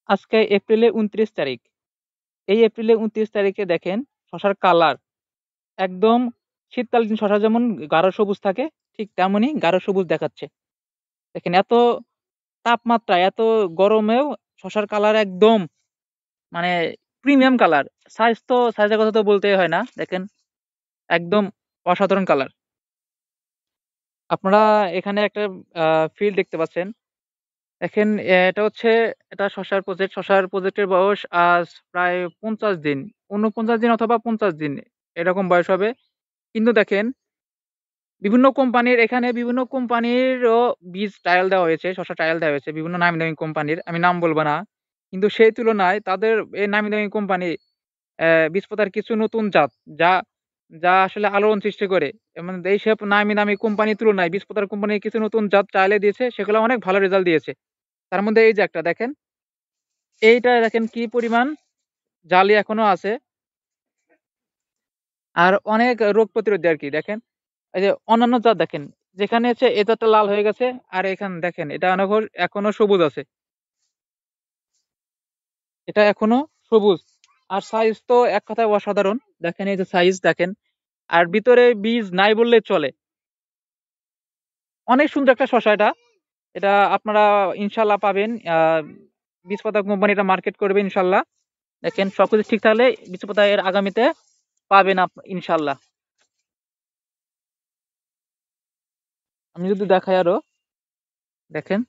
আজকে এপ্রিলে ২৯ তারিখ। এই এপ্রিলে ২৯ তারিখে দেখেন শসার কালার একদম শীতকালীন শসা যেমন গাঢ় সবুজ থাকে ঠিক তেমনই গাঢ় সবুজ দেখাচ্ছে। দেখেন এত তাপমাত্রা, এত গরমেও শসার কালার একদম মানে প্রিমিয়াম কালার। সাইজের কথা তো বলতেই হয় না। দেখেন একদম অসাধারণ কালার। আপনারা এখানে একটা ফিল্ড দেখতে পাচ্ছেন। দেখেন এটা শসার প্রজেক্ট। শসার প্রজেক্টের বয়স আজ প্রায় ৫০ দিন। ৪৯ দিন অথবা ৫০ দিন এরকম বয়স হবে। কিন্তু দেখেন বিভিন্ন কোম্পানিরও বীজ ট্রায়াল দেওয়া হয়েছে, শসা ট্রায়াল দেওয়া হয়েছে বিভিন্ন নামি দামি কোম্পানির। আমি নাম বলব না। কিন্তু সেই তুলনায় তাদের এই নামি দামি কোম্পানি বীজ পোঁতার কিছু নতুন জাত যা যা আসলে আলোড়ন সৃষ্টি করে। এমন এইসব নামি দামি কোম্পানির তুলনায় বীজ পোঁতার কোম্পানির কিছু নতুন জাত ট্রায়ালে দিয়েছে, সেগুলো অনেক ভালো রেজাল্ট দিয়েছে। তার মধ্যে এই যে একটা দেখেন, এইটা দেখেন কি পরিমাণ জালি এখনো আছে। আর অনেক রোগ প্রতিরোধী আরকি দেখেন। এই যে অন্যান্য জাত দেখেন, যেখানে এই জাতটা লাল হয়ে গেছে আর এখানে দেখেন এটা এখনো সবুজ আছে। এটা এখনো সবুজ। আর সাইজ তো এক কথায় অসাধারণ। দেখেন এই যে সাইজ দেখেন। আর ভিতরে বীজ নাই বললেই চলে। অনেক সুন্দর একটা শসা এটা। এটা আপনারা ইনশাআল্লাহ পাবেন। বীজ পাতা কোম্পানি এটা মার্কেট করবে ইনশাআল্লাহ। দেখেন সবকিছু ঠিক থাকলে বীজ পাতা এর আগামীতে পাবেন ইনশাআল্লাহ। আমি যদি দেখাই আরো দেখেন